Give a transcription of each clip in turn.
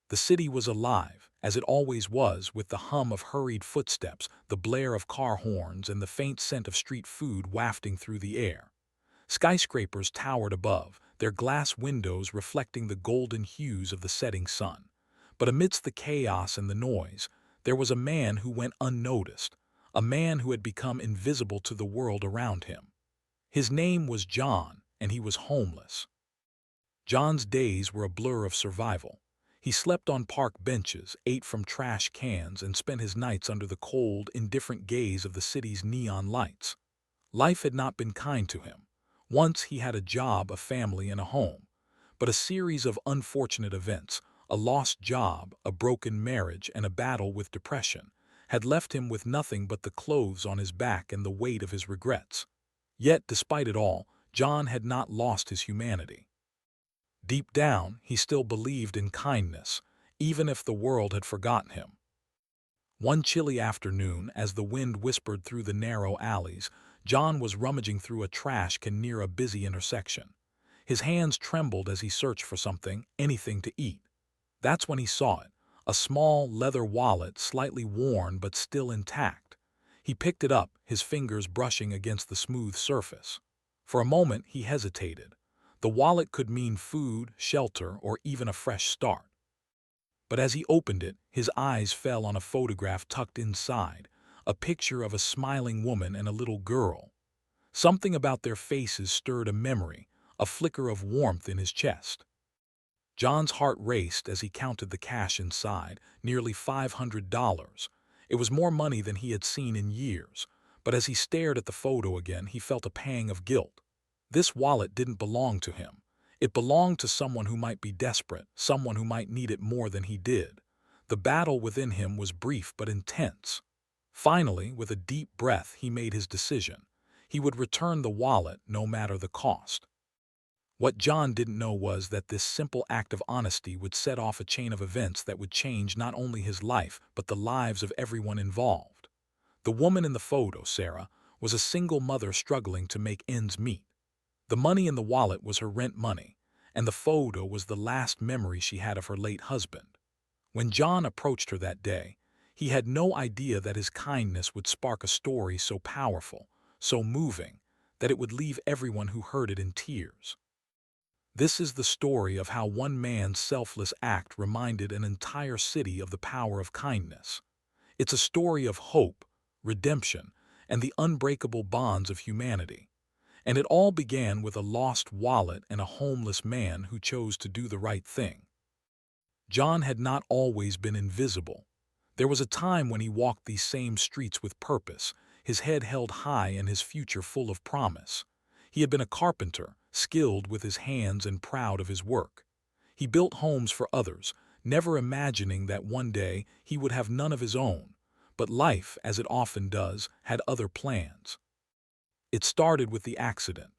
The city was alive, as it always was, with the hum of hurried footsteps, the blare of car horns, and the faint scent of street food wafting through the air. Skyscrapers towered above, their glass windows reflecting the golden hues of the setting sun. But amidst the chaos and the noise, there was a man who went unnoticed, a man who had become invisible to the world around him. His name was John, and he was homeless. John's days were a blur of survival. He slept on park benches, ate from trash cans, and spent his nights under the cold, indifferent gaze of the city's neon lights. Life had not been kind to him. Once he had a job, a family, and a home. But a series of unfortunate events, a lost job, a broken marriage, and a battle with depression, had left him with nothing but the clothes on his back and the weight of his regrets. Yet, despite it all, John had not lost his humanity. Deep down, he still believed in kindness, even if the world had forgotten him. One chilly afternoon, as the wind whispered through the narrow alleys, John was rummaging through a trash can near a busy intersection. His hands trembled as he searched for something, anything to eat. That's when he saw it, a small leather wallet, slightly worn but still intact. He picked it up, his fingers brushing against the smooth surface. For a moment he hesitated. The wallet could mean food, shelter, or even a fresh start. But as he opened it, his eyes fell on a photograph tucked inside, a picture of a smiling woman and a little girl. Something about their faces stirred a memory, a flicker of warmth in his chest. John's heart raced as he counted the cash inside, nearly $500. It was more money than he had seen in years, but as he stared at the photo again, he felt a pang of guilt. This wallet didn't belong to him. It belonged to someone who might be desperate, someone who might need it more than he did. The battle within him was brief but intense. Finally, with a deep breath, he made his decision. He would return the wallet, no matter the cost. What John didn't know was that this simple act of honesty would set off a chain of events that would change not only his life, but the lives of everyone involved. The woman in the photo, Sarah, was a single mother struggling to make ends meet. The money in the wallet was her rent money, and the photo was the last memory she had of her late husband. When John approached her that day, he had no idea that his kindness would spark a story so powerful, so moving, that it would leave everyone who heard it in tears. This is the story of how one man's selfless act reminded an entire city of the power of kindness. It's a story of hope, redemption, and the unbreakable bonds of humanity. And it all began with a lost wallet and a homeless man who chose to do the right thing. John had not always been invisible. There was a time when he walked these same streets with purpose, his head held high and his future full of promise. He had been a carpenter, skilled with his hands and proud of his work. He built homes for others, never imagining that one day he would have none of his own. But life, as it often does, had other plans. It started with the accident.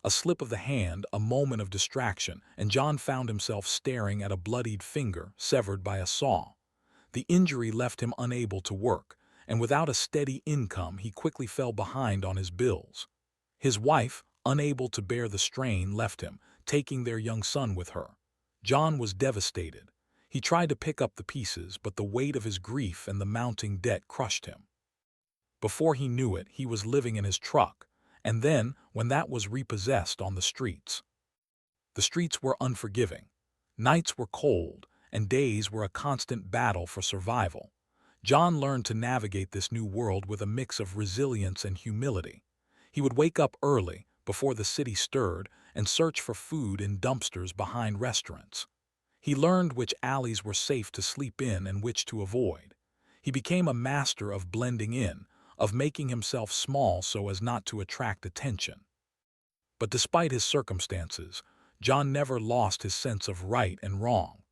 A slip of the hand, a moment of distraction, and John found himself staring at a bloodied finger severed by a saw. The injury left him unable to work, and without a steady income he quickly fell behind on his bills. His wife, unable to bear the strain, left him, taking their young son with her. John was devastated. He tried to pick up the pieces, but the weight of his grief and the mounting debt crushed him. Before he knew it, he was living in his truck, and then, when that was repossessed, on the streets. The streets were unforgiving. Nights were cold, and days were a constant battle for survival. John learned to navigate this new world with a mix of resilience and humility. He would wake up early, before the city stirred, and search for food in dumpsters behind restaurants. He learned which alleys were safe to sleep in and which to avoid. He became a master of blending in, of making himself small so as not to attract attention. But despite his circumstances, John never lost his sense of right and wrong.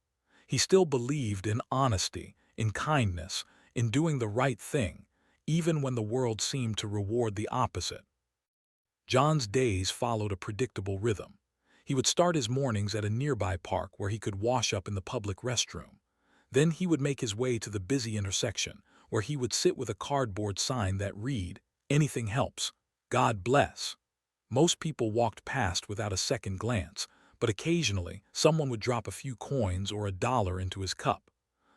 He still believed in honesty, in kindness, in doing the right thing, even when the world seemed to reward the opposite. John's days followed a predictable rhythm. He would start his mornings at a nearby park where he could wash up in the public restroom. Then he would make his way to the busy intersection, where he would sit with a cardboard sign that read, "Anything helps. God bless." Most people walked past without a second glance, but occasionally someone would drop a few coins or $1 into his cup.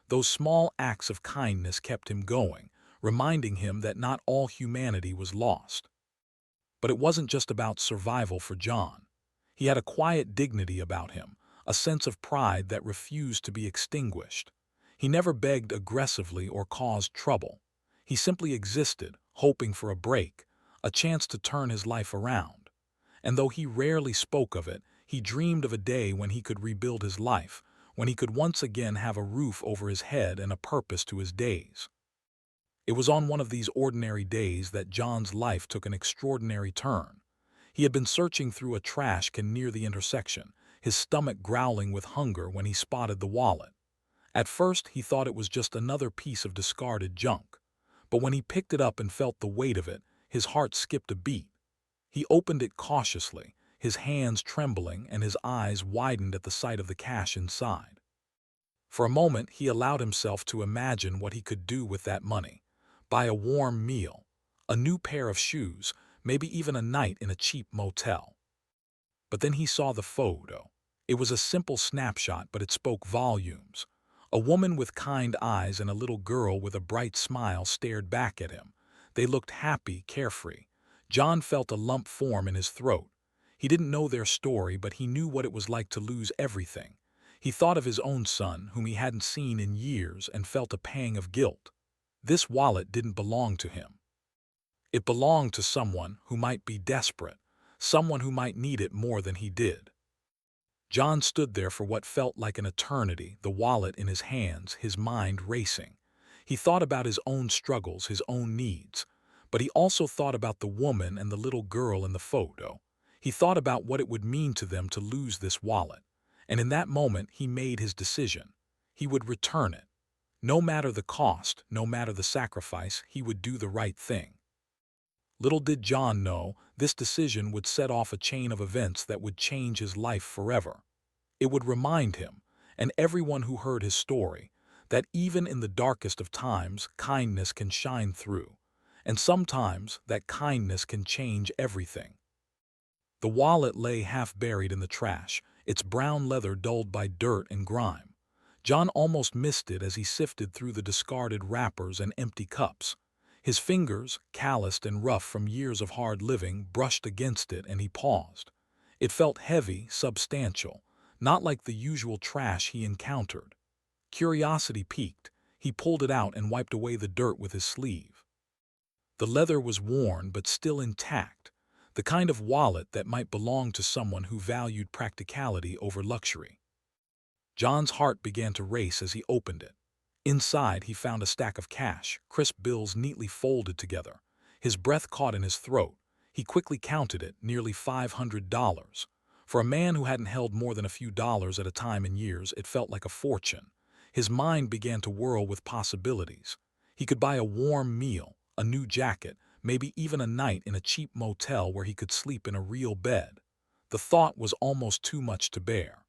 Those small acts of kindness kept him going, reminding him that not all humanity was lost. But it wasn't just about survival for John. He had a quiet dignity about him, a sense of pride that refused to be extinguished. He never begged aggressively or caused trouble. He simply existed, hoping for a break, a chance to turn his life around. And though he rarely spoke of it, he dreamed of a day when he could rebuild his life, when he could once again have a roof over his head and a purpose to his days. It was on one of these ordinary days that John's life took an extraordinary turn. He had been searching through a trash can near the intersection, his stomach growling with hunger when he spotted the wallet. At first, he thought it was just another piece of discarded junk. But when he picked it up and felt the weight of it, his heart skipped a beat. He opened it cautiously, his hands trembling and his eyes widened at the sight of the cash inside. For a moment, he allowed himself to imagine what he could do with that money. Buy a warm meal, a new pair of shoes, maybe even a night in a cheap motel. But then he saw the photo. It was a simple snapshot, but it spoke volumes. A woman with kind eyes and a little girl with a bright smile stared back at him. They looked happy, carefree. John felt a lump form in his throat. He didn't know their story, but he knew what it was like to lose everything. He thought of his own son, whom he hadn't seen in years, and felt a pang of guilt. This wallet didn't belong to him. It belonged to someone who might be desperate, someone who might need it more than he did. John stood there for what felt like an eternity, the wallet in his hands, his mind racing. He thought about his own struggles, his own needs. But he also thought about the woman and the little girl in the photo. He thought about what it would mean to them to lose this wallet. And in that moment, he made his decision. He would return it. No matter the cost, no matter the sacrifice, he would do the right thing. Little did John know, this decision would set off a chain of events that would change his life forever. It would remind him, and everyone who heard his story, that even in the darkest of times, kindness can shine through. And sometimes that kindness can change everything. The wallet lay half buried in the trash, its brown leather dulled by dirt and grime. John almost missed it as he sifted through the discarded wrappers and empty cups. His fingers, calloused and rough from years of hard living, brushed against it and he paused. It felt heavy, substantial, not like the usual trash he encountered. Curiosity piqued. He pulled it out and wiped away the dirt with his sleeve. The leather was worn but still intact, the kind of wallet that might belong to someone who valued practicality over luxury. John's heart began to race as he opened it. Inside, he found a stack of cash, crisp bills neatly folded together. His breath caught in his throat. He quickly counted it, nearly $500. For a man who hadn't held more than a few dollars at a time in years, it felt like a fortune. His mind began to whirl with possibilities. He could buy a warm meal, a new jacket, maybe even a night in a cheap motel where he could sleep in a real bed. The thought was almost too much to bear.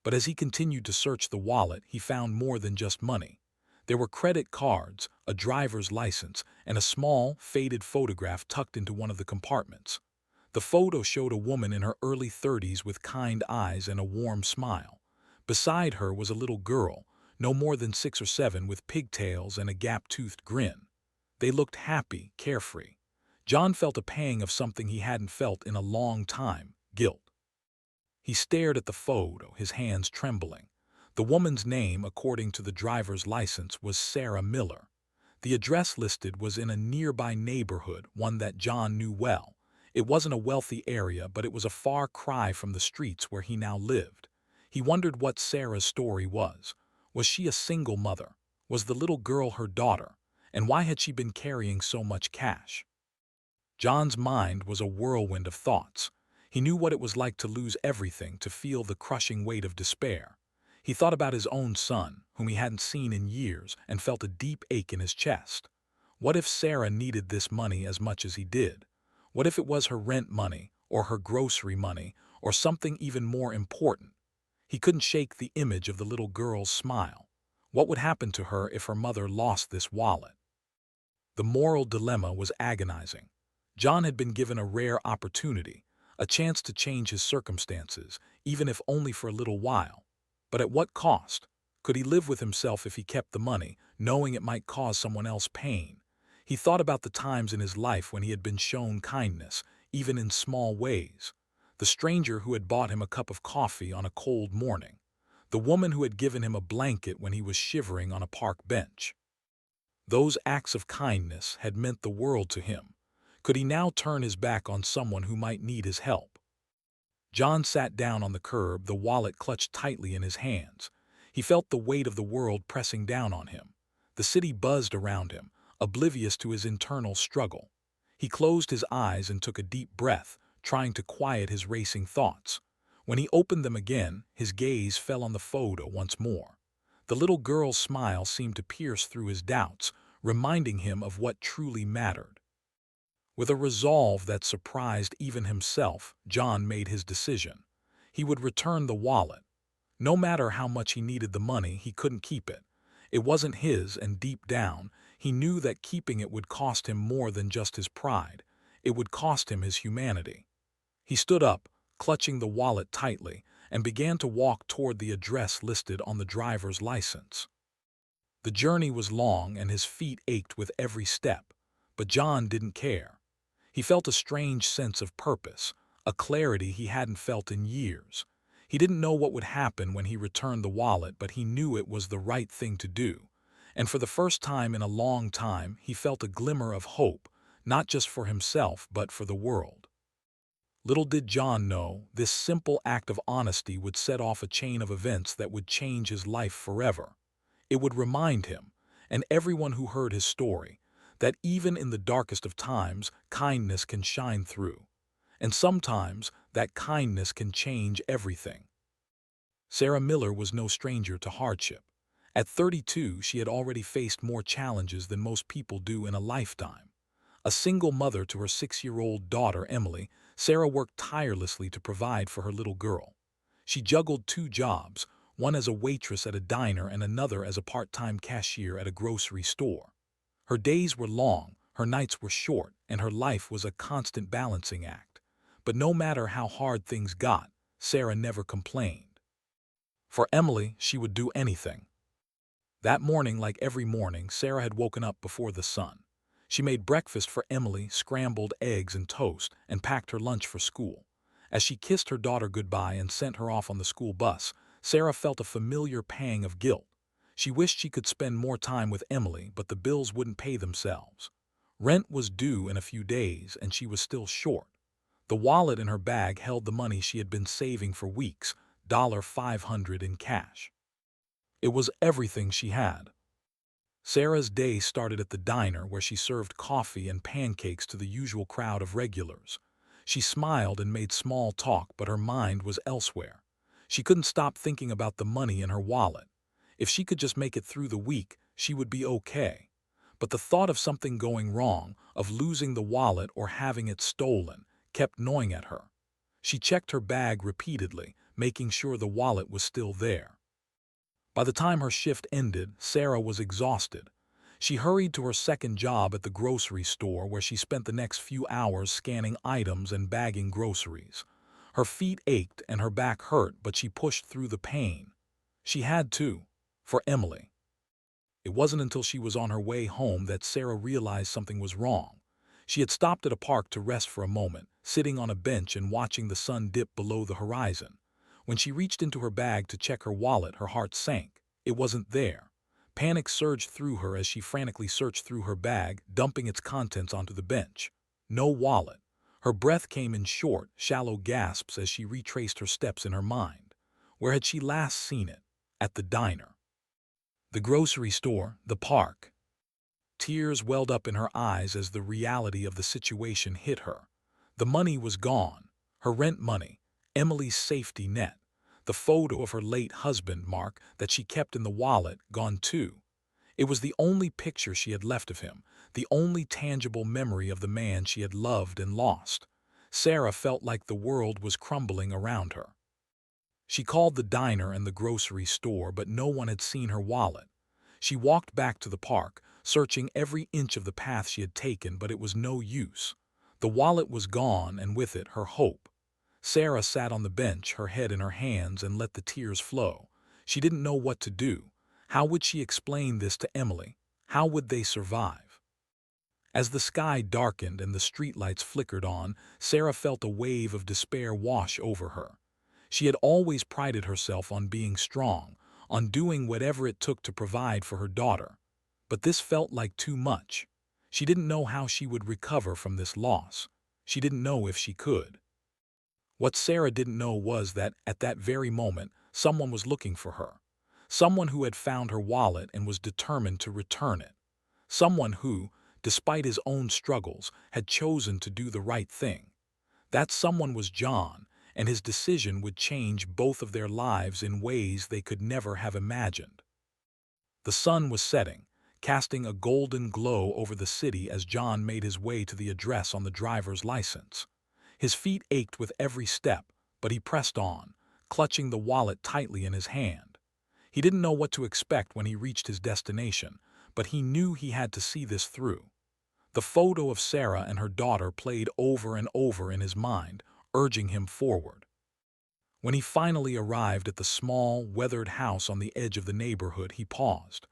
But as he continued to search the wallet, he found more than just money. There were credit cards, a driver's license, and a small, faded photograph tucked into one of the compartments. The photo showed a woman in her early 30s with kind eyes and a warm smile. Beside her was a little girl, no more than 6 or 7, with pigtails and a gap-toothed grin. They looked happy, carefree. John felt a pang of something he hadn't felt in a long time, guilt. He stared at the photo, his hands trembling. The woman's name, according to the driver's license, was Sarah Miller. The address listed was in a nearby neighborhood, one that John knew well. It wasn't a wealthy area, but it was a far cry from the streets where he now lived. He wondered what Sarah's story was. Was she a single mother? Was the little girl her daughter? And why had she been carrying so much cash? John's mind was a whirlwind of thoughts. He knew what it was like to lose everything, to feel the crushing weight of despair. He thought about his own son, whom he hadn't seen in years, and felt a deep ache in his chest. What if Sarah needed this money as much as he did? What if it was her rent money, or her grocery money, or something even more important? He couldn't shake the image of the little girl's smile. What would happen to her if her mother lost this wallet? The moral dilemma was agonizing. John had been given a rare opportunity, a chance to change his circumstances, even if only for a little while. But at what cost? Could he live with himself if he kept the money, knowing it might cause someone else pain? He thought about the times in his life when he had been shown kindness, even in small ways. The stranger who had bought him a cup of coffee on a cold morning. The woman who had given him a blanket when he was shivering on a park bench. Those acts of kindness had meant the world to him. Could he now turn his back on someone who might need his help? John sat down on the curb, the wallet clutched tightly in his hands. He felt the weight of the world pressing down on him. The city buzzed around him, oblivious to his internal struggle. He closed his eyes and took a deep breath, trying to quiet his racing thoughts. When he opened them again, his gaze fell on the photo once more. The little girl's smile seemed to pierce through his doubts, reminding him of what truly mattered. With a resolve that surprised even himself, John made his decision. He would return the wallet. No matter how much he needed the money, he couldn't keep it. It wasn't his, and deep down, he knew that keeping it would cost him more than just his pride. It would cost him his humanity. He stood up, clutching the wallet tightly, and began to walk toward the address listed on the driver's license. The journey was long and his feet ached with every step, but John didn't care. He felt a strange sense of purpose, a clarity he hadn't felt in years. He didn't know what would happen when he returned the wallet, but he knew it was the right thing to do. And for the first time in a long time, he felt a glimmer of hope, not just for himself, but for the world. Little did John know, this simple act of honesty would set off a chain of events that would change his life forever. It would remind him, and everyone who heard his story, that even in the darkest of times, kindness can shine through. And sometimes, that kindness can change everything. Sarah Miller was no stranger to hardship. At 32, she had already faced more challenges than most people do in a lifetime. A single mother to her 6-year-old daughter, Emily, Sarah worked tirelessly to provide for her little girl. She juggled 2 jobs, one as a waitress at a diner and another as a part-time cashier at a grocery store. Her days were long, her nights were short, and her life was a constant balancing act. But no matter how hard things got, Sarah never complained. For Emily, she would do anything. That morning, like every morning, Sarah had woken up before the sun. She made breakfast for Emily, scrambled eggs and toast, and packed her lunch for school. As she kissed her daughter goodbye and sent her off on the school bus, Sarah felt a familiar pang of guilt. She wished she could spend more time with Emily, but the bills wouldn't pay themselves. Rent was due in a few days, and she was still short. The wallet in her bag held the money she had been saving for weeks, $500 in cash. It was everything she had. Sarah's day started at the diner, where she served coffee and pancakes to the usual crowd of regulars. She smiled and made small talk, but her mind was elsewhere. She couldn't stop thinking about the money in her wallet. If she could just make it through the week, she would be okay. But the thought of something going wrong, of losing the wallet or having it stolen, kept gnawing at her. She checked her bag repeatedly, making sure the wallet was still there. By the time her shift ended, Sarah was exhausted. She hurried to her second job at the grocery store, where she spent the next few hours scanning items and bagging groceries. Her feet ached and her back hurt, but she pushed through the pain. She had to, for Emily. It wasn't until she was on her way home that Sarah realized something was wrong. She had stopped at a park to rest for a moment, sitting on a bench and watching the sun dip below the horizon. When she reached into her bag to check her wallet, her heart sank. It wasn't there. Panic surged through her as she frantically searched through her bag, dumping its contents onto the bench. No wallet. Her breath came in short, shallow gasps as she retraced her steps in her mind. Where had she last seen it? At the diner. The grocery store, the park. Tears welled up in her eyes as the reality of the situation hit her. The money was gone. Her rent money, Emily's safety net. The photo of her late husband, Mark, that she kept in the wallet, gone too. It was the only picture she had left of him, the only tangible memory of the man she had loved and lost. Sarah felt like the world was crumbling around her. She called the diner and the grocery store, but no one had seen her wallet. She walked back to the park, searching every inch of the path she had taken, but it was no use. The wallet was gone, and with it, her hope. Sarah sat on the bench, her head in her hands, and let the tears flow. She didn't know what to do. How would she explain this to Emily? How would they survive? As the sky darkened and the streetlights flickered on, Sarah felt a wave of despair wash over her. She had always prided herself on being strong, on doing whatever it took to provide for her daughter. But this felt like too much. She didn't know how she would recover from this loss. She didn't know if she could. What Sarah didn't know was that, at that very moment, someone was looking for her. Someone who had found her wallet and was determined to return it. Someone who, despite his own struggles, had chosen to do the right thing. That someone was John, and his decision would change both of their lives in ways they could never have imagined. The sun was setting, casting a golden glow over the city as John made his way to the address on the driver's license. His feet ached with every step, but he pressed on, clutching the wallet tightly in his hand. He didn't know what to expect when he reached his destination, but he knew he had to see this through. The photo of Sarah and her daughter played over and over in his mind, urging him forward. When he finally arrived at the small, weathered house on the edge of the neighborhood, he paused.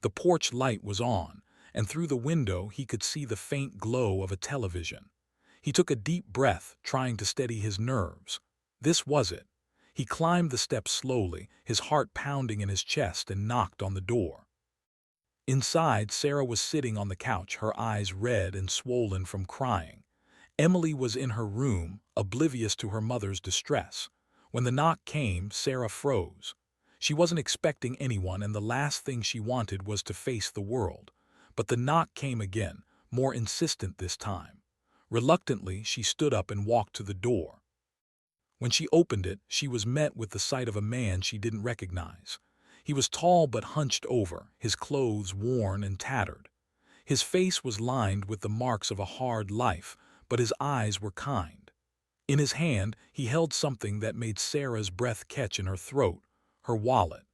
The porch light was on, and through the window he could see the faint glow of a television. He took a deep breath, trying to steady his nerves. This was it. He climbed the steps slowly, his heart pounding in his chest, and knocked on the door. Inside, Sarah was sitting on the couch, her eyes red and swollen from crying. Emily was in her room, oblivious to her mother's distress. When the knock came, Sarah froze. She wasn't expecting anyone, and the last thing she wanted was to face the world. But the knock came again, more insistent this time. Reluctantly, she stood up and walked to the door. When she opened it, she was met with the sight of a man she didn't recognize. He was tall but hunched over, his clothes worn and tattered. His face was lined with the marks of a hard life, but his eyes were kind. In his hand, he held something that made Sarah's breath catch in her throat, her wallet.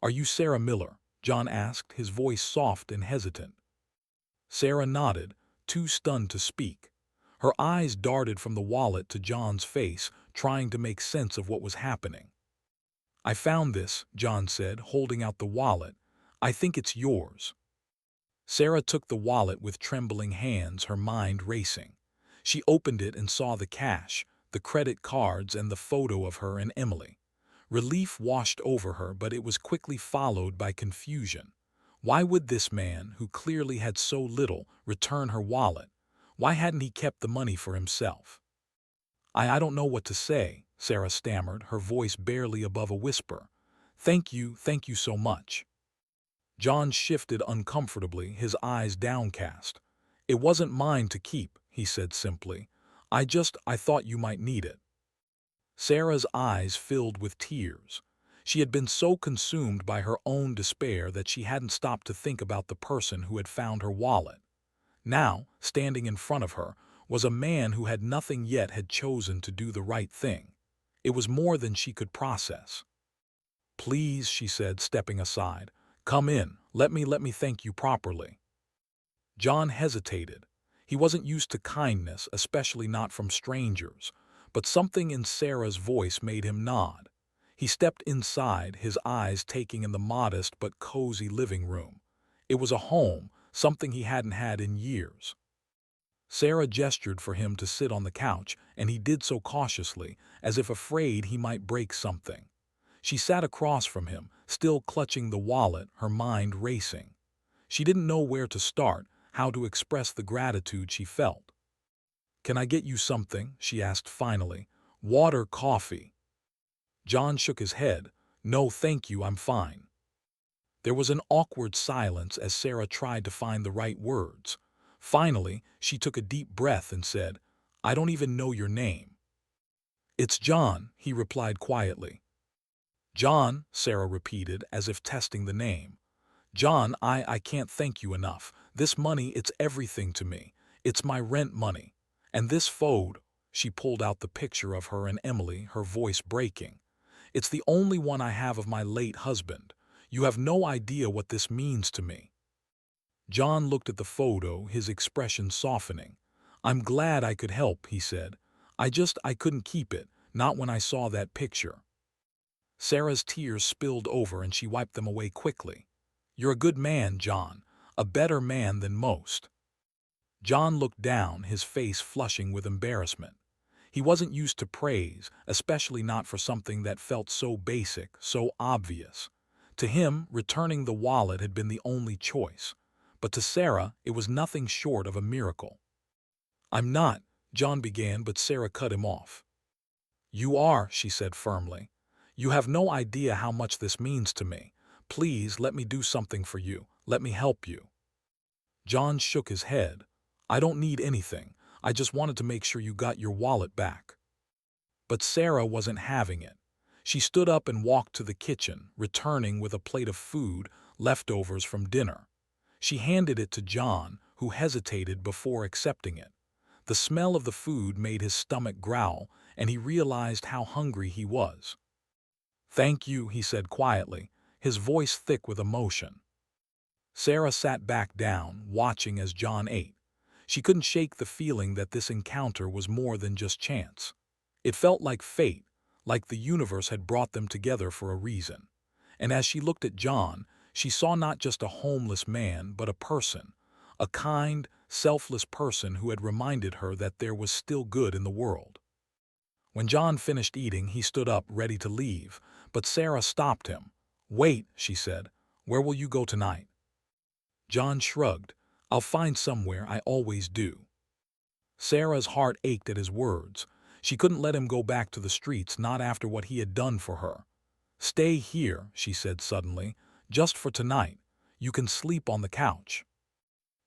"Are you Sarah Miller?" John asked, his voice soft and hesitant. Sarah nodded, too stunned to speak. Her eyes darted from the wallet to John's face, trying to make sense of what was happening. "I found this," John said, holding out the wallet. "I think it's yours." Sarah took the wallet with trembling hands, her mind racing. She opened it and saw the cash, the credit cards, and the photo of her and Emily. Relief washed over her, but it was quickly followed by confusion. Why would this man, who clearly had so little, return her wallet? Why hadn't he kept the money for himself? I don't know what to say," Sarah stammered, her voice barely above a whisper. Thank you so much." John shifted uncomfortably, his eyes downcast. "It wasn't mine to keep," he said simply. I thought you might need it." Sarah's eyes filled with tears. She had been so consumed by her own despair that she hadn't stopped to think about the person who had found her wallet. Now, standing in front of her, was a man who had nothing yet had chosen to do the right thing. It was more than she could process. "Please," she said, stepping aside. "Come in. Let me thank you properly." John hesitated. He wasn't used to kindness, especially not from strangers, but something in Sarah's voice made him nod. He stepped inside, his eyes taking in the modest but cozy living room. It was a home, something he hadn't had in years. Sarah gestured for him to sit on the couch, and he did so cautiously, as if afraid he might break something. She sat across from him, still clutching the wallet, her mind racing. She didn't know where to start, how to express the gratitude she felt. "Can I get you something?" she asked finally. "Water, coffee?" John shook his head. "No, thank you, I'm fine." There was an awkward silence as Sarah tried to find the right words. Finally, she took a deep breath and said, "I don't even know your name." "It's John," he replied quietly. "John," Sarah repeated, as if testing the name. "John, I can't thank you enough. This money, it's everything to me. It's my rent money. And this phone," she pulled out the picture of her and Emily, her voice breaking. "It's the only one I have of my late husband. You have no idea what this means to me." John looked at the photo, his expression softening. "I'm glad I could help," he said. I couldn't keep it, not when I saw that picture." Sarah's tears spilled over and she wiped them away quickly. "You're a good man, John, a better man than most." John looked down, his face flushing with embarrassment. He wasn't used to praise, especially not for something that felt so basic, so obvious. To him, returning the wallet had been the only choice. But to Sarah, it was nothing short of a miracle. "I'm not," John began, but Sarah cut him off. "You are," she said firmly. "You have no idea how much this means to me. Please let me do something for you. Let me help you." John shook his head. "I don't need anything. I just wanted to make sure you got your wallet back." But Sarah wasn't having it. She stood up and walked to the kitchen, returning with a plate of food, leftovers from dinner. She handed it to John, who hesitated before accepting it. The smell of the food made his stomach growl, and he realized how hungry he was. "Thank you," he said quietly, his voice thick with emotion. Sarah sat back down, watching as John ate. She couldn't shake the feeling that this encounter was more than just chance. It felt like fate, like the universe had brought them together for a reason. And as she looked at John, she saw not just a homeless man, but a person, a kind, selfless person who had reminded her that there was still good in the world. When John finished eating, he stood up, ready to leave, but Sarah stopped him. "Wait," she said. "Where will you go tonight?" John shrugged. "I'll find somewhere, I always do." Sarah's heart ached at his words. She couldn't let him go back to the streets, not after what he had done for her. "Stay here," she said suddenly, "just for tonight. You can sleep on the couch."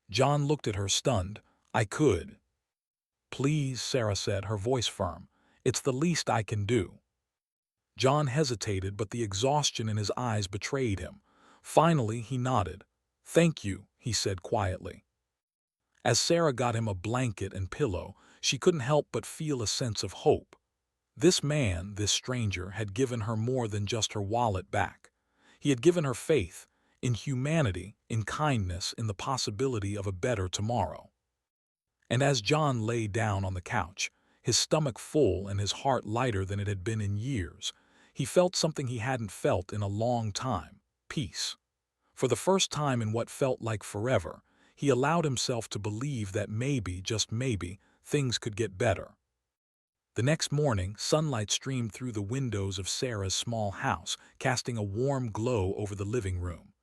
John looked at her, stunned. "I could." "Please," Sarah said, her voice firm. "It's the least I can do." John hesitated, but the exhaustion in his eyes betrayed him. Finally, he nodded. "Thank you," he said quietly. As Sarah got him a blanket and pillow, she couldn't help but feel a sense of hope. This man, this stranger, had given her more than just her wallet back. He had given her faith, in humanity, in kindness, in the possibility of a better tomorrow. And as John lay down on the couch, his stomach full and his heart lighter than it had been in years, he felt something he hadn't felt in a long time: peace. For the first time in what felt like forever, he allowed himself to believe that maybe, just maybe, things could get better. The next morning, sunlight streamed through the windows of Sarah's small house, casting a warm glow over the living room.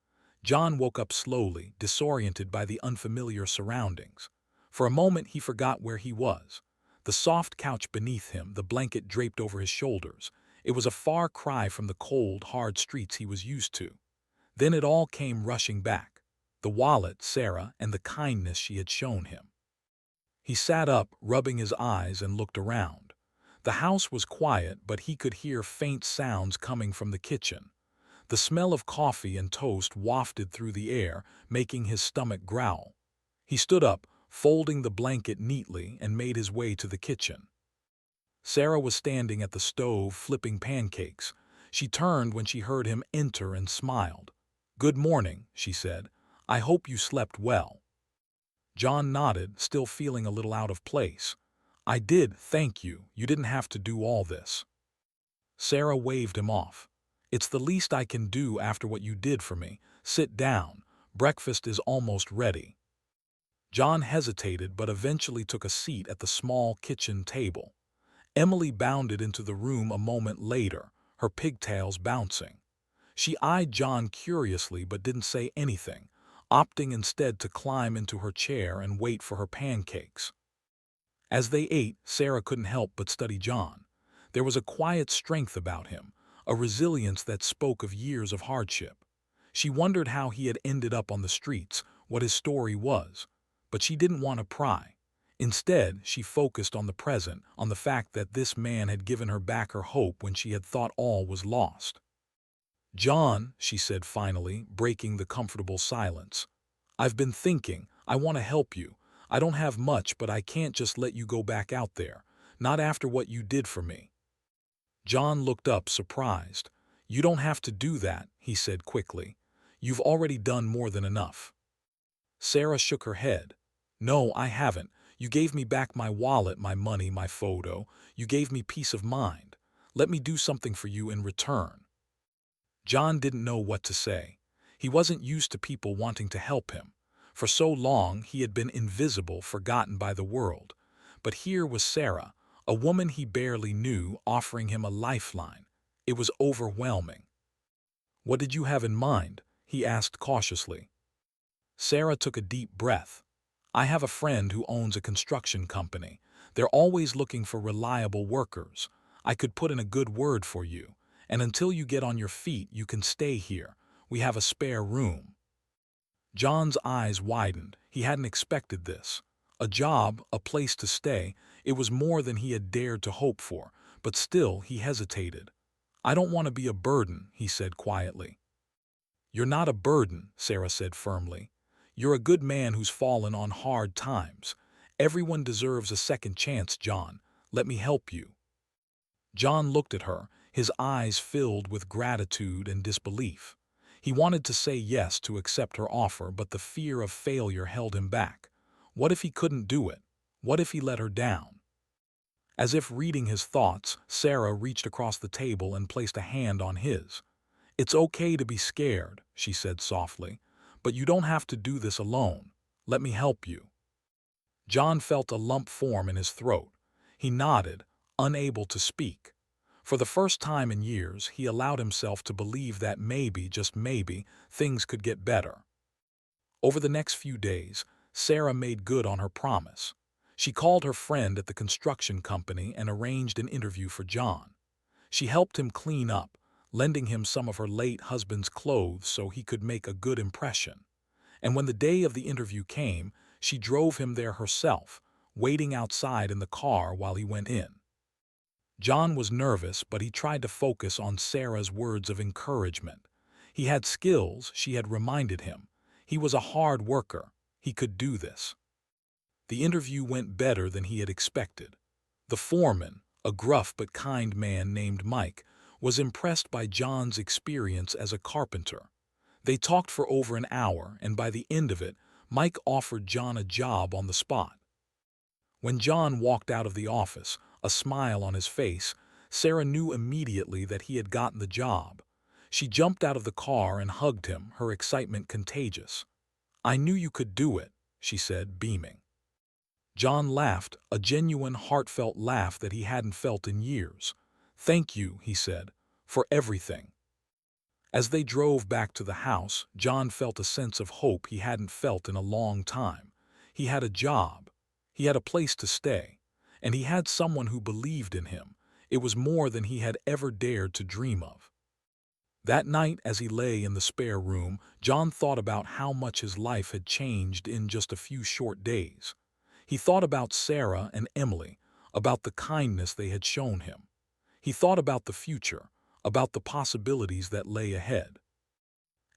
John woke up slowly, disoriented by the unfamiliar surroundings. For a moment he forgot where he was. The soft couch beneath him, the blanket draped over his shoulders. It was a far cry from the cold, hard streets he was used to. Then it all came rushing back: the wallet, Sarah, and the kindness she had shown him. He sat up, rubbing his eyes, and looked around. The house was quiet, but he could hear faint sounds coming from the kitchen. The smell of coffee and toast wafted through the air, making his stomach growl. He stood up, folding the blanket neatly, and made his way to the kitchen. Sarah was standing at the stove, flipping pancakes. She turned when she heard him enter and smiled. "Good morning," she said. "I hope you slept well." John nodded, still feeling a little out of place. "I did, thank you. You didn't have to do all this." Sarah waved him off. "It's the least I can do after what you did for me. Sit down. Breakfast is almost ready." John hesitated, but eventually took a seat at the small kitchen table. Emily bounded into the room a moment later, her pigtails bouncing. She eyed John curiously but didn't say anything, opting instead to climb into her chair and wait for her pancakes. As they ate, Sarah couldn't help but study John. There was a quiet strength about him, a resilience that spoke of years of hardship. She wondered how he had ended up on the streets, what his story was. But she didn't want to pry. Instead, she focused on the present, on the fact that this man had given her back her hope when she had thought all was lost. "John," she said finally, breaking the comfortable silence, "I've been thinking. I want to help you. I don't have much, but I can't just let you go back out there. Not after what you did for me." John looked up, surprised. "You don't have to do that," he said quickly. "You've already done more than enough." Sarah shook her head. "No, I haven't. You gave me back my wallet, my money, my photo. You gave me peace of mind. Let me do something for you in return." John didn't know what to say. He wasn't used to people wanting to help him. For so long, he had been invisible, forgotten by the world. But here was Sarah, a woman he barely knew, offering him a lifeline. It was overwhelming. "What did you have in mind?" he asked cautiously. Sarah took a deep breath. "I have a friend who owns a construction company. They're always looking for reliable workers. I could put in a good word for you, and until you get on your feet, you can stay here. We have a spare room." John's eyes widened. He hadn't expected this. A job, a place to stay, it was more than he had dared to hope for, but still he hesitated. "I don't want to be a burden," he said quietly. "You're not a burden," Sarah said firmly. "You're a good man who's fallen on hard times. Everyone deserves a second chance, John. Let me help you." John looked at her, his eyes filled with gratitude and disbelief. He wanted to say yes to accept her offer, but the fear of failure held him back. What if he couldn't do it? What if he let her down? As if reading his thoughts, Sarah reached across the table and placed a hand on his. "It's okay to be scared," she said softly, "but you don't have to do this alone. Let me help you." John felt a lump form in his throat. He nodded, unable to speak. For the first time in years, he allowed himself to believe that maybe, just maybe, things could get better. Over the next few days, Sarah made good on her promise. She called her friend at the construction company and arranged an interview for John. She helped him clean up, lending him some of her late husband's clothes so he could make a good impression. And when the day of the interview came, she drove him there herself, waiting outside in the car while he went in. John was nervous, but he tried to focus on Sarah's words of encouragement. He had skills, she had reminded him. He was a hard worker. He could do this. The interview went better than he had expected. The foreman, a gruff but kind man named Mike, was impressed by John's experience as a carpenter. They talked for over an hour, and by the end of it, Mike offered John a job on the spot. When John walked out of the office, a smile on his face, Sarah knew immediately that he had gotten the job. She jumped out of the car and hugged him, her excitement contagious. "I knew you could do it," she said, beaming. John laughed, a genuine, heartfelt laugh that he hadn't felt in years. "Thank you," he said, "for everything." As they drove back to the house, John felt a sense of hope he hadn't felt in a long time. He had a job. He had a place to stay. And he had someone who believed in him. It was more than he had ever dared to dream of. That night, as he lay in the spare room, John thought about how much his life had changed in just a few short days. He thought about Sarah and Emily, about the kindness they had shown him. He thought about the future, about the possibilities that lay ahead.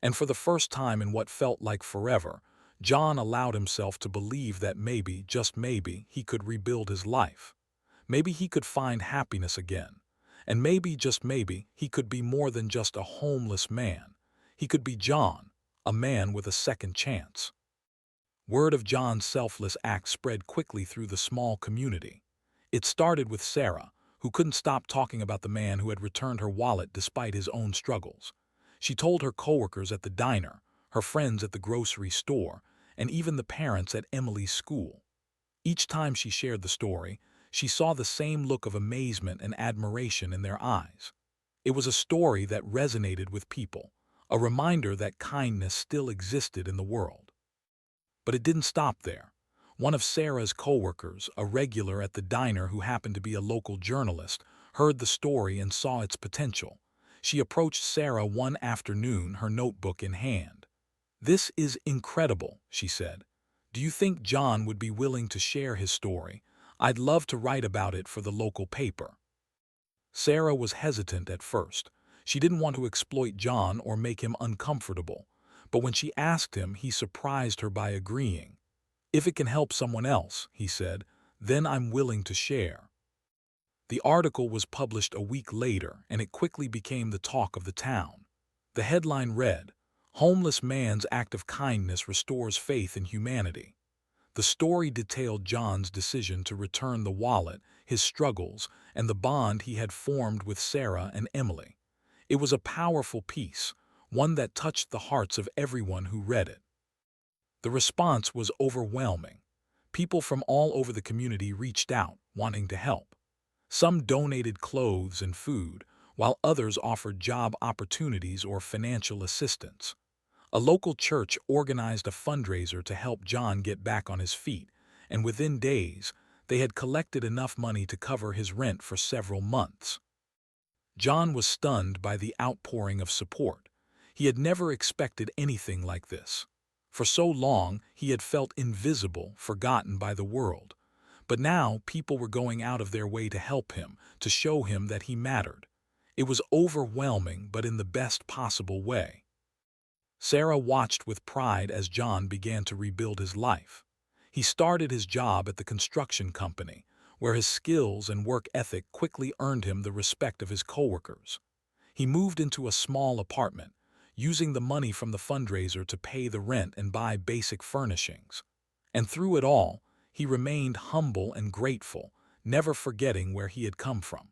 And for the first time in what felt like forever, John allowed himself to believe that maybe, just maybe, he could rebuild his life. Maybe he could find happiness again. And maybe, just maybe, he could be more than just a homeless man. He could be John, a man with a second chance. Word of John's selfless act spread quickly through the small community. It started with Sarah, who couldn't stop talking about the man who had returned her wallet despite his own struggles. She told her coworkers at the diner, her friends at the grocery store, and even the parents at Emily's school. Each time she shared the story, she saw the same look of amazement and admiration in their eyes. It was a story that resonated with people, a reminder that kindness still existed in the world. But it didn't stop there. One of Sarah's coworkers, a regular at the diner who happened to be a local journalist, heard the story and saw its potential. She approached Sarah one afternoon, her notebook in hand. "This is incredible," she said. "Do you think John would be willing to share his story? I'd love to write about it for the local paper." Sarah was hesitant at first. She didn't want to exploit John or make him uncomfortable. But when she asked him, he surprised her by agreeing. "If it can help someone else," he said, "then I'm willing to share." The article was published a week later, and it quickly became the talk of the town. The headline read, "Homeless Man's Act of Kindness Restores Faith in Humanity." The story detailed John's decision to return the wallet, his struggles, and the bond he had formed with Sarah and Emily. It was a powerful piece, one that touched the hearts of everyone who read it. The response was overwhelming. People from all over the community reached out, wanting to help. Some donated clothes and food, while others offered job opportunities or financial assistance. A local church organized a fundraiser to help John get back on his feet, and within days, they had collected enough money to cover his rent for several months. John was stunned by the outpouring of support. He had never expected anything like this. For so long, he had felt invisible, forgotten by the world. But now, people were going out of their way to help him, to show him that he mattered. It was overwhelming, but in the best possible way. Sarah watched with pride as John began to rebuild his life. He started his job at the construction company, where his skills and work ethic quickly earned him the respect of his coworkers. He moved into a small apartment, using the money from the fundraiser to pay the rent and buy basic furnishings. And through it all, he remained humble and grateful, never forgetting where he had come from.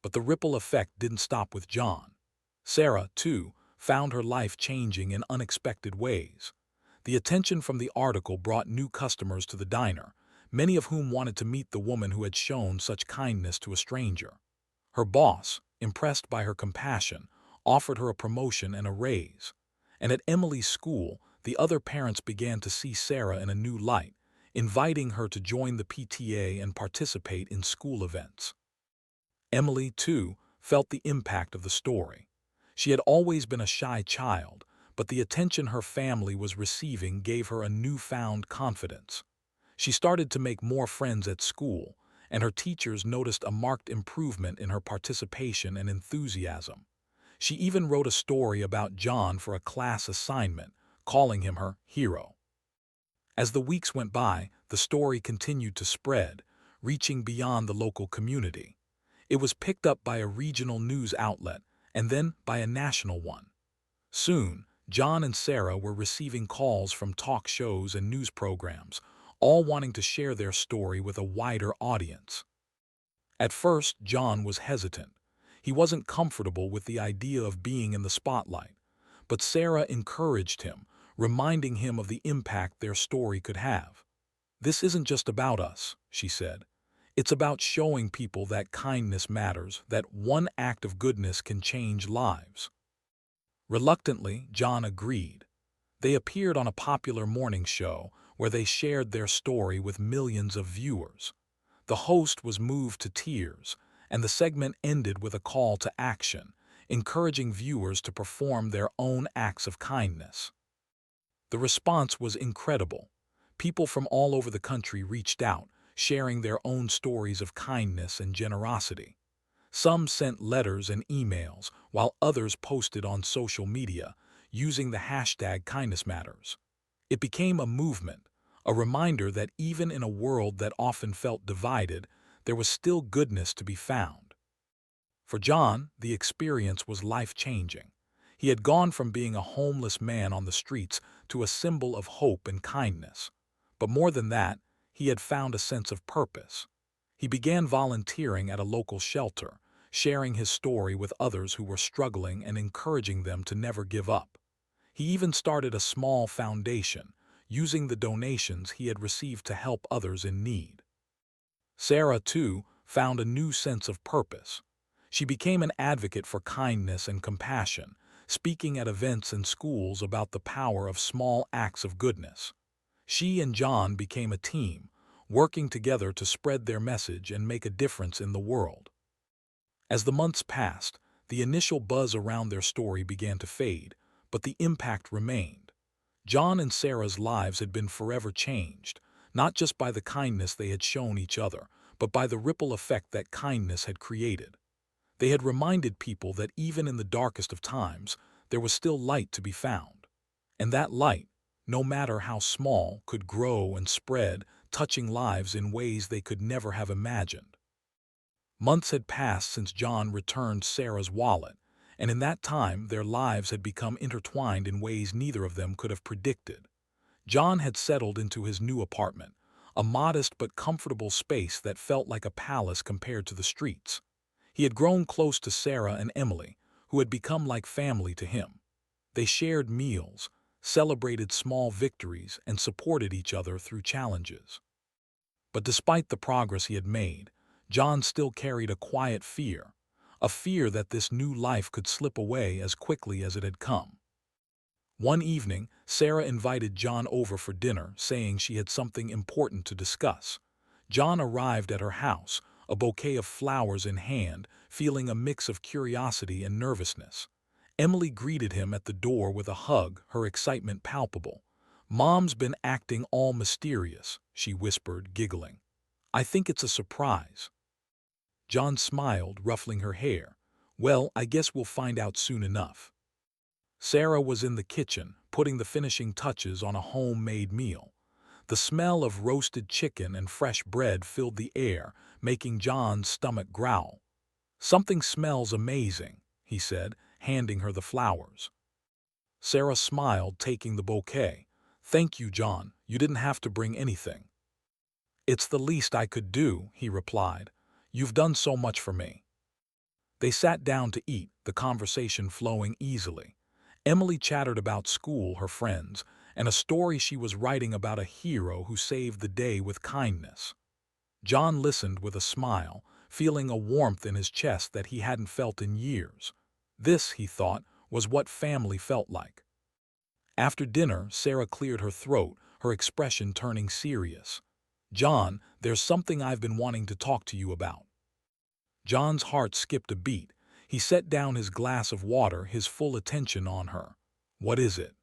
But the ripple effect didn't stop with John. Sarah, too, found her life changing in unexpected ways. The attention from the article brought new customers to the diner, many of whom wanted to meet the woman who had shown such kindness to a stranger. Her boss, impressed by her compassion, offered her a promotion and a raise. And at Emily's school, the other parents began to see Sarah in a new light, inviting her to join the PTA and participate in school events. Emily, too, felt the impact of the story. She had always been a shy child, but the attention her family was receiving gave her a newfound confidence. She started to make more friends at school, and her teachers noticed a marked improvement in her participation and enthusiasm. She even wrote a story about John for a class assignment, calling him her hero. As the weeks went by, the story continued to spread, reaching beyond the local community. It was picked up by a regional news outlet, and then by a national one. Soon, John and Sarah were receiving calls from talk shows and news programs, all wanting to share their story with a wider audience. At first, John was hesitant. He wasn't comfortable with the idea of being in the spotlight, but Sarah encouraged him, reminding him of the impact their story could have. "This isn't just about us," she said. "It's about showing people that kindness matters, that one act of goodness can change lives." Reluctantly, John agreed. They appeared on a popular morning show where they shared their story with millions of viewers. The host was moved to tears, and the segment ended with a call to action, encouraging viewers to perform their own acts of kindness. The response was incredible. People from all over the country reached out, sharing their own stories of kindness and generosity. Some sent letters and emails, while others posted on social media, using the hashtag #KindnessMatters. It became a movement, a reminder that even in a world that often felt divided, there was still goodness to be found. For John, the experience was life-changing. He had gone from being a homeless man on the streets to a symbol of hope and kindness. But more than that, he had found a sense of purpose. He began volunteering at a local shelter, sharing his story with others who were struggling and encouraging them to never give up. He even started a small foundation, using the donations he had received to help others in need. Sarah, too, found a new sense of purpose. She became an advocate for kindness and compassion, speaking at events and schools about the power of small acts of goodness. She and John became a team, working together to spread their message and make a difference in the world. As the months passed, the initial buzz around their story began to fade, but the impact remained. John and Sarah's lives had been forever changed, not just by the kindness they had shown each other, but by the ripple effect that kindness had created. They had reminded people that even in the darkest of times, there was still light to be found. And that light, no matter how small, could grow and spread, touching lives in ways they could never have imagined. Months had passed since John returned Sarah's wallet, and in that time their lives had become intertwined in ways neither of them could have predicted. John had settled into his new apartment, a modest but comfortable space that felt like a palace compared to the streets. He had grown close to Sarah and Emily, who had become like family to him. They shared meals, celebrated small victories, and supported each other through challenges. But despite the progress he had made, John still carried a quiet fear, a fear that this new life could slip away as quickly as it had come. One evening, Sarah invited John over for dinner, saying she had something important to discuss. John arrived at her house, a bouquet of flowers in hand, feeling a mix of curiosity and nervousness. Emily greeted him at the door with a hug, her excitement palpable. "Mom's been acting all mysterious," she whispered, giggling. "I think it's a surprise." John smiled, ruffling her hair. "Well, I guess we'll find out soon enough." Sarah was in the kitchen, putting the finishing touches on a homemade meal. The smell of roasted chicken and fresh bread filled the air, making John's stomach growl. "Something smells amazing," he said, handing her the flowers. Sarah smiled, taking the bouquet. "Thank you, John. You didn't have to bring anything." "It's the least I could do," he replied. "You've done so much for me." They sat down to eat, the conversation flowing easily. Emily chattered about school, her friends, and a story she was writing about a hero who saved the day with kindness. John listened with a smile, feeling a warmth in his chest that he hadn't felt in years. This, he thought, was what family felt like. After dinner, Sarah cleared her throat, her expression turning serious. "John, there's something I've been wanting to talk to you about." John's heart skipped a beat. He set down his glass of water, his full attention on her. "What is it?"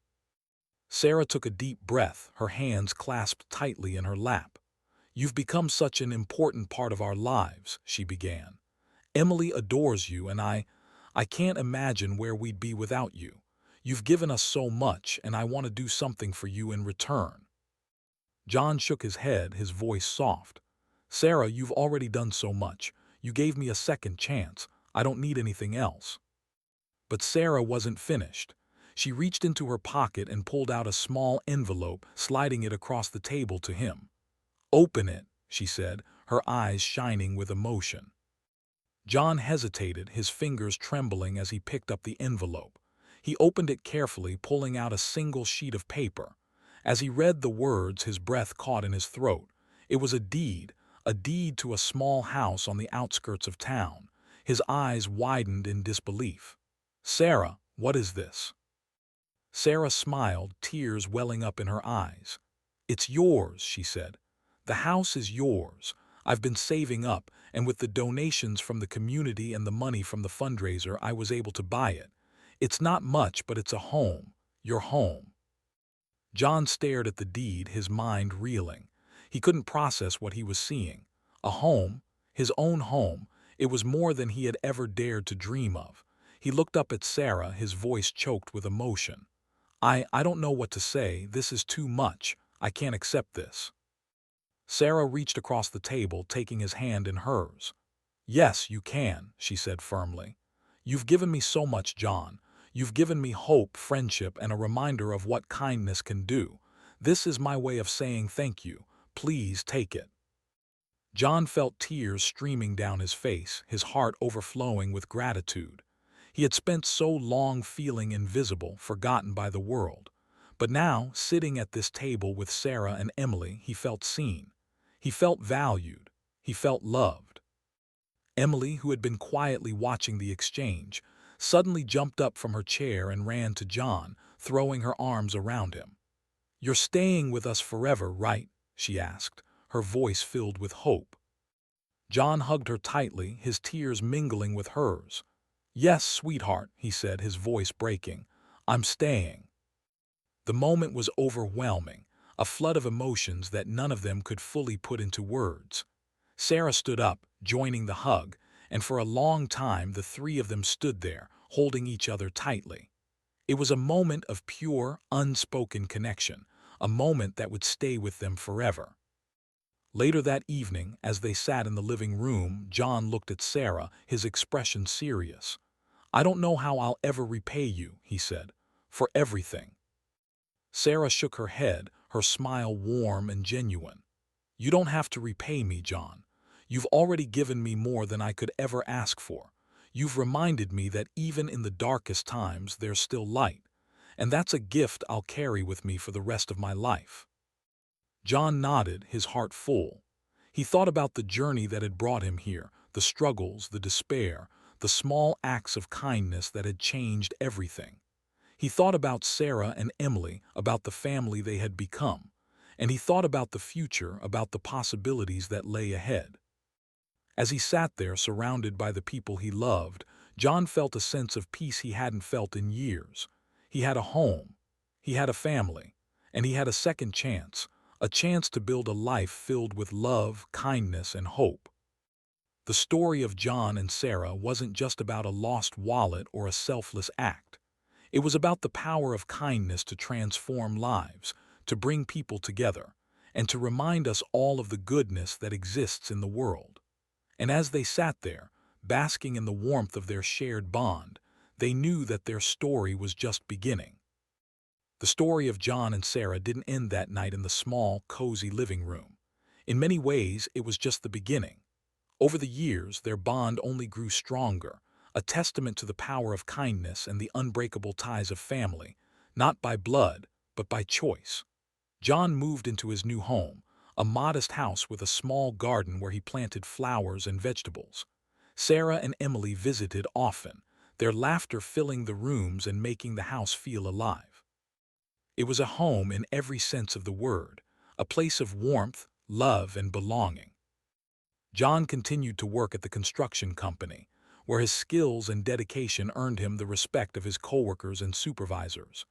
Sarah took a deep breath, her hands clasped tightly in her lap. "You've become such an important part of our lives," she began. "Emily adores you, and I can't imagine where we'd be without you. You've given us so much, and I want to do something for you in return." John shook his head, his voice soft. "Sarah, you've already done so much. You gave me a second chance. I don't need anything else." But Sarah wasn't finished. She reached into her pocket and pulled out a small envelope, sliding it across the table to him. "Open it," she said, her eyes shining with emotion. John hesitated, his fingers trembling as he picked up the envelope. He opened it carefully, pulling out a single sheet of paper. As he read the words, his breath caught in his throat. It was a deed to a small house on the outskirts of town. His eyes widened in disbelief. "Sarah, what is this?" Sarah smiled, tears welling up in her eyes. "It's yours," she said. "The house is yours. I've been saving up, and with the donations from the community and the money from the fundraiser, I was able to buy it. It's not much, but it's a home. Your home." John stared at the deed, his mind reeling. He couldn't process what he was seeing. A home, his own home. It was more than he had ever dared to dream of. He looked up at Sarah, his voice choked with emotion. I don't know what to say. This is too much. I can't accept this." Sarah reached across the table, taking his hand in hers. "Yes, you can," she said firmly. "You've given me so much, John. You've given me hope, friendship, and a reminder of what kindness can do. This is my way of saying thank you. Please take it." John felt tears streaming down his face, his heart overflowing with gratitude. He had spent so long feeling invisible, forgotten by the world. But now, sitting at this table with Sarah and Emily, he felt seen. He felt valued. He felt loved. Emily, who had been quietly watching the exchange, suddenly jumped up from her chair and ran to John, throwing her arms around him. "You're staying with us forever, right?" she asked, her voice filled with hope. John hugged her tightly, his tears mingling with hers. "Yes, sweetheart," he said, his voice breaking. "I'm staying." The moment was overwhelming, a flood of emotions that none of them could fully put into words. Sarah stood up, joining the hug, and for a long time the three of them stood there, holding each other tightly. It was a moment of pure, unspoken connection, a moment that would stay with them forever. Later that evening, as they sat in the living room, John looked at Sarah, his expression serious. "I don't know how I'll ever repay you," he said, "for everything." Sarah shook her head, her smile warm and genuine. "You don't have to repay me, John. You've already given me more than I could ever ask for. You've reminded me that even in the darkest times there's still light, and that's a gift I'll carry with me for the rest of my life." John nodded, his heart full. He thought about the journey that had brought him here, the struggles, the despair, the small acts of kindness that had changed everything. He thought about Sarah and Emily, about the family they had become, and he thought about the future, about the possibilities that lay ahead. As he sat there surrounded by the people he loved, John felt a sense of peace he hadn't felt in years. He had a home, he had a family, and he had a chance to build a life filled with love, kindness, and hope. The story of John and Sarah wasn't just about a lost wallet or a selfless act. It was about the power of kindness to transform lives, to bring people together, and to remind us all of the goodness that exists in the world. And as they sat there, basking in the warmth of their shared bond, they knew that their story was just beginning. The story of John and Sarah didn't end that night in the small, cozy living room. In many ways, it was just the beginning. Over the years, their bond only grew stronger, a testament to the power of kindness and the unbreakable ties of family, not by blood, but by choice. John moved into his new home, a modest house with a small garden where he planted flowers and vegetables. Sarah and Emily visited often, their laughter filling the rooms and making the house feel alive. It was a home in every sense of the word, a place of warmth, love, and belonging. John continued to work at the construction company, where his skills and dedication earned him the respect of his coworkers and supervisors.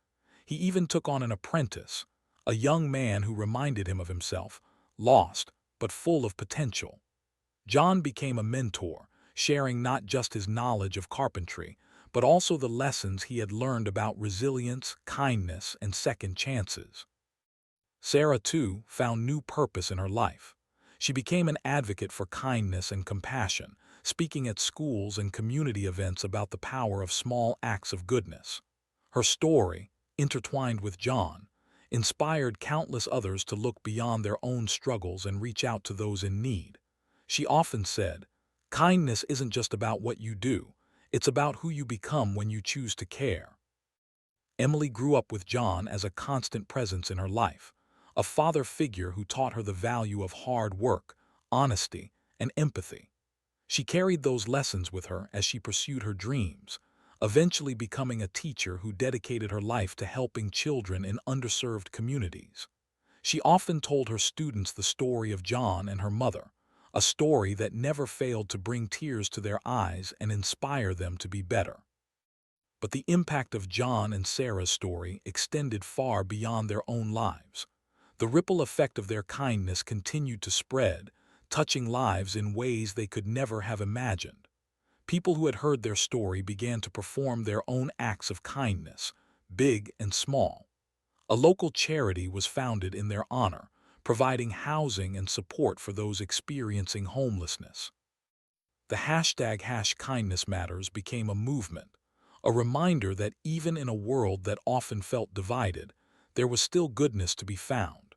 He even took on an apprentice, a young man who reminded him of himself, lost, but full of potential. John became a mentor, sharing not just his knowledge of carpentry, but also the lessons he had learned about resilience, kindness, and second chances. Sarah, too, found new purpose in her life. She became an advocate for kindness and compassion, speaking at schools and community events about the power of small acts of goodness. Her story, intertwined with John, inspired countless others to look beyond their own struggles and reach out to those in need. She often said, "Kindness isn't just about what you do, it's about who you become when you choose to care." Emily grew up with John as a constant presence in her life, a father figure who taught her the value of hard work, honesty, and empathy. She carried those lessons with her as she pursued her dreams, eventually becoming a teacher who dedicated her life to helping children in underserved communities. She often told her students the story of John and her mother, a story that never failed to bring tears to their eyes and inspire them to be better. But the impact of John and Sarah's story extended far beyond their own lives. The ripple effect of their kindness continued to spread, touching lives in ways they could never have imagined. People who had heard their story began to perform their own acts of kindness, big and small. A local charity was founded in their honor, providing housing and support for those experiencing homelessness. The #KindnessMatters became a movement, a reminder that even in a world that often felt divided, there was still goodness to be found.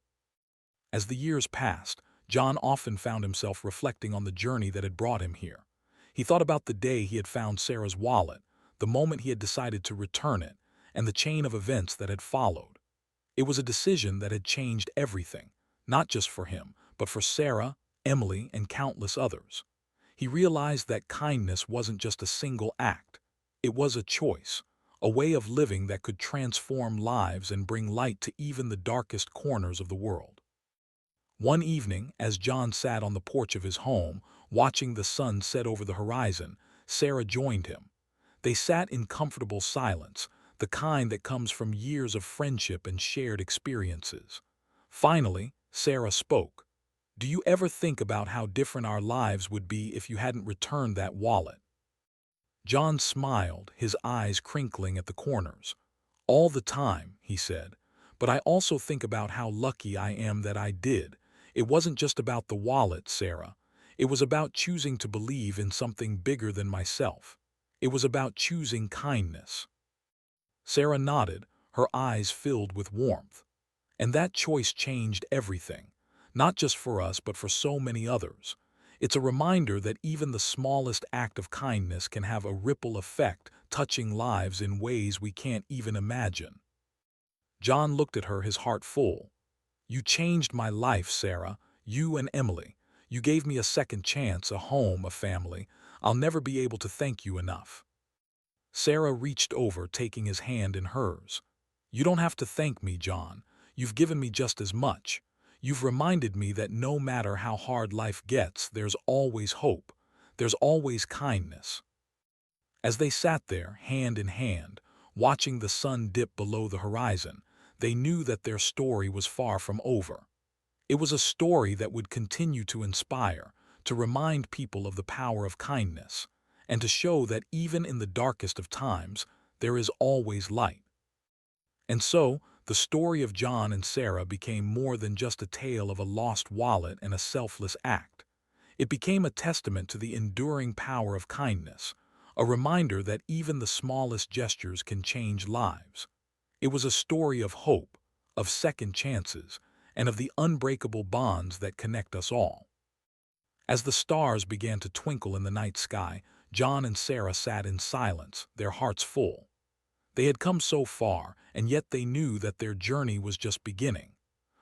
As the years passed, John often found himself reflecting on the journey that had brought him here. He thought about the day he had found Sarah's wallet, the moment he had decided to return it, and the chain of events that had followed. It was a decision that had changed everything, not just for him, but for Sarah, Emily, and countless others. He realized that kindness wasn't just a single act. It was a choice, a way of living that could transform lives and bring light to even the darkest corners of the world. One evening, as John sat on the porch of his home, watching the sun set over the horizon, Sarah joined him. They sat in comfortable silence, the kind that comes from years of friendship and shared experiences. Finally, Sarah spoke. "Do you ever think about how different our lives would be if you hadn't returned that wallet?" John smiled, his eyes crinkling at the corners. "All the time," he said, "but I also think about how lucky I am that I did. It wasn't just about the wallet, Sarah. It was about choosing to believe in something bigger than myself. It was about choosing kindness." Sarah nodded, her eyes filled with warmth. And that choice changed everything, not just for us but for so many others. It's a reminder that even the smallest act of kindness can have a ripple effect, touching lives in ways we can't even imagine. John looked at her, his heart full. "You changed my life, Sarah. You and Emily. You gave me a second chance, a home, a family. I'll never be able to thank you enough." Sarah reached over, taking his hand in hers. "You don't have to thank me, John. You've given me just as much. You've reminded me that no matter how hard life gets, there's always hope. There's always kindness." As they sat there, hand in hand, watching the sun dip below the horizon, they knew that their story was far from over. It was a story that would continue to inspire, to remind people of the power of kindness, and to show that even in the darkest of times, there is always light. And so, the story of John and Sarah became more than just a tale of a lost wallet and a selfless act. It became a testament to the enduring power of kindness, a reminder that even the smallest gestures can change lives. It was a story of hope, of second chances, and of the unbreakable bonds that connect us all. As the stars began to twinkle in the night sky, John and Sarah sat in silence, their hearts full. They had come so far, and yet they knew that their journey was just beginning.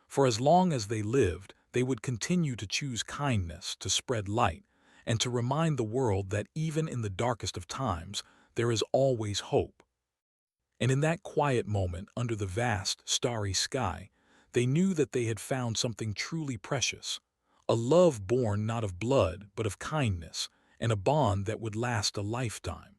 For as long as they lived, they would continue to choose kindness, to spread light, and to remind the world that even in the darkest of times, there is always hope. And in that quiet moment, under the vast, starry sky, they knew that they had found something truly precious, a love born not of blood but of kindness, and a bond that would last a lifetime.